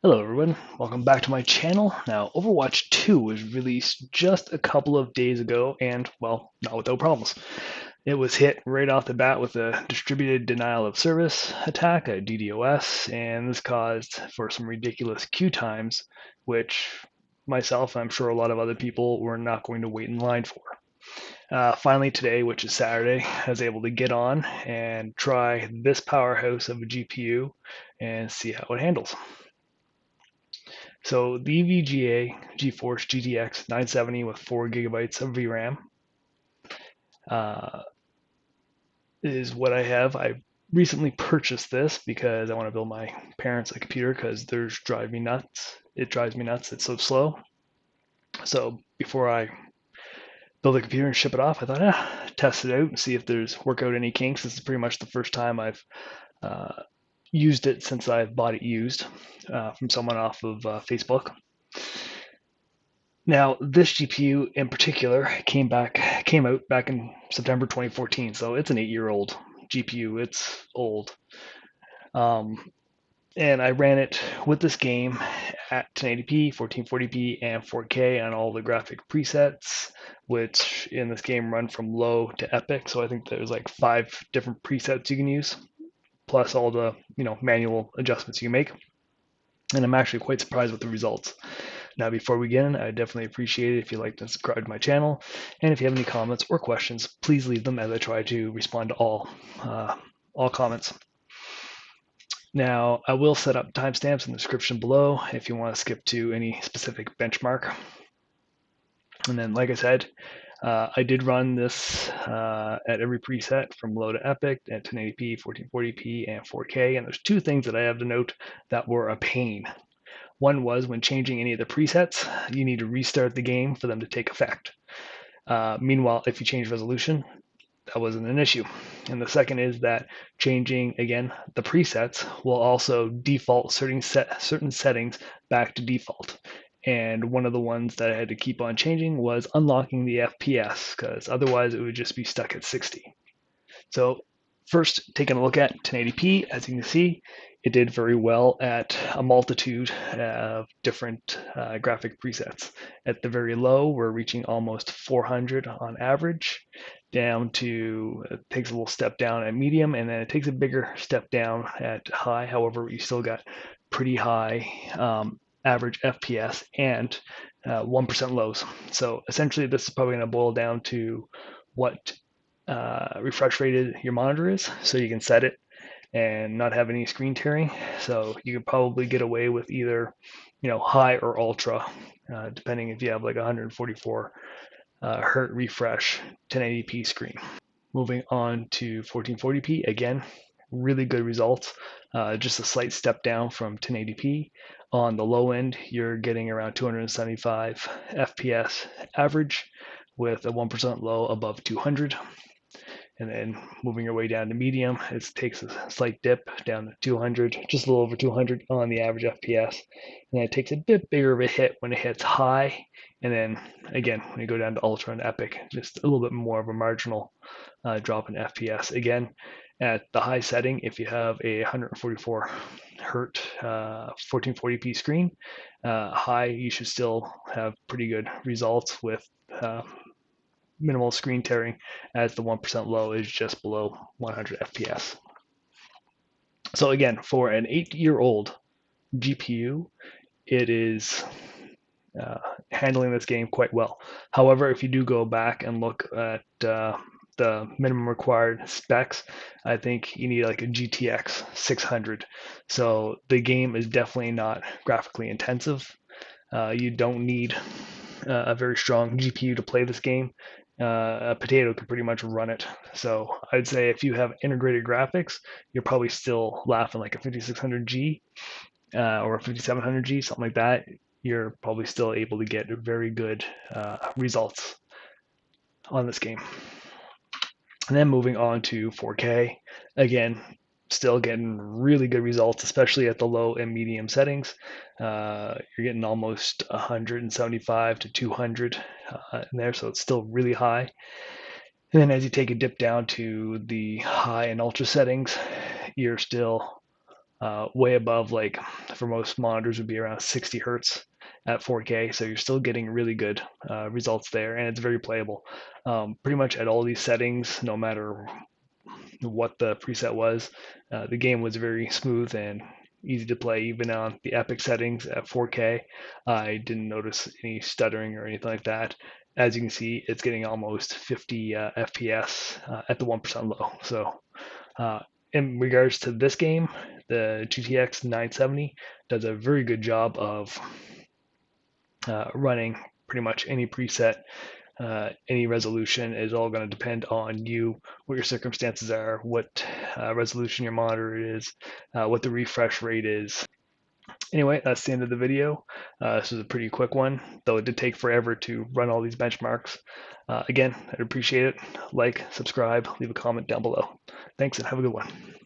Hello everyone, welcome back to my channel. Now, Overwatch 2 was released just a couple of days ago and, well, not without problems. It was hit right off the bat with a distributed denial of service attack, a DDoS, and this caused for some ridiculous queue times, which myself, I'm sure a lot of other people were not going to wait in line for. Finally today, which is Saturday, I was able to get on and try this powerhouse of a GPU and see how it handles. So the EVGA GeForce GTX 970 with 4 gigabytes of VRAM uh, is what I have. I recently purchased this because I want to build my parents a computer because theirs drive me nuts. It drives me nuts. It's so slow. So before I build a computer and ship it off, I thought, test it out and see if there's work out any kinks. This is pretty much the first time I've uh, used it since I bought it used from someone off of Facebook. Now, this GPU in particular came out back in September 2014, so it's an 8-year-old GPU. It's old, um, and I ran it with this game at 1080p, 1440p, and 4K on all the graphic presets, which in this game run from low to epic. So I think there's like 5 different presets you can use, plus all the manual adjustments you can make. And I'm actually quite surprised with the results. Now, before we begin, I definitely appreciate it if you like to subscribe to my channel, and if you have any comments or questions, please leave them as I try to respond to all comments. Now, I will set up timestamps in the description below if you want to skip to any specific benchmark. And then, like I said, I did run this at every preset from low to epic at 1080p, 1440p, and 4K. And there's 2 things that I have to note that were a pain. One was when changing any of the presets, you need to restart the game for them to take effect. Meanwhile, if you change resolution, that wasn't an issue. And the second is that changing, again, the presets will also default certain settings back to default. And one of the ones that I had to keep on changing was unlocking the FPS, because otherwise it would just be stuck at 60. So first, taking a look at 1080p, as you can see, it did very well at a multitude of different graphic presets. At the very low, we're reaching almost 400 on average, down to, it takes a little step down at medium, and then it takes a bigger step down at high. However, you still got pretty high average FPS and 1% lows. So essentially, this is probably going to boil down to what refresh rated your monitor is, so you can set it and not have any screen tearing. So you could probably get away with either, high or ultra, depending if you have like 144 hertz refresh 1080p screen. Moving on to 1440p, again, really good results. Just a slight step down from 1080p. On the low end, you're getting around 275 FPS average with a 1% low above 200. And then moving your way down to medium, it takes a slight dip down to 200, just a little over 200 on the average FPS. And then it takes a bit bigger of a hit when it hits high. And then again, when you go down to ultra and epic, just a little bit more of a marginal drop in FPS. Again, at the high setting, if you have a 144 hertz 1440p screen, high, you should still have pretty good results with minimal screen tearing, as the 1% low is just below 100 FPS. So again, for an 8-year-old GPU, it is handling this game quite well. However, if you do go back and look at the minimum required specs, I think you need like a GTX 600. So the game is definitely not graphically intensive. You don't need a very strong GPU to play this game. A potato can pretty much run it. So I'd say if you have integrated graphics, you're probably still laughing like a 5600G or a 5700G, something like that. You're probably still able to get very good results on this game. And then moving on to 4K, again, still getting really good results, especially at the low and medium settings. You're getting almost 175 to 200 in there, so it's still really high. And then as you take a dip down to the high and ultra settings, you're still way above, like for most monitors would be around 60 hertz at 4K. So you're still getting really good results there, and it's very playable. Pretty much at all these settings, no matter what the preset was, the game was very smooth and easy to play. Even on the epic settings at 4K, I didn't notice any stuttering or anything like that. As you can see, it's getting almost 50 FPS at the 1% low. So uh, in regards to this game, the GTX 970 does a very good job of running pretty much any preset. Any resolution is all going to depend on you, what your circumstances are, what resolution your monitor is, what the refresh rate is. Anyway, that's the end of the video. This was a pretty quick one, though it did take forever to run all these benchmarks. Again, I'd appreciate it. Like, subscribe, leave a comment down below. Thanks, and have a good one.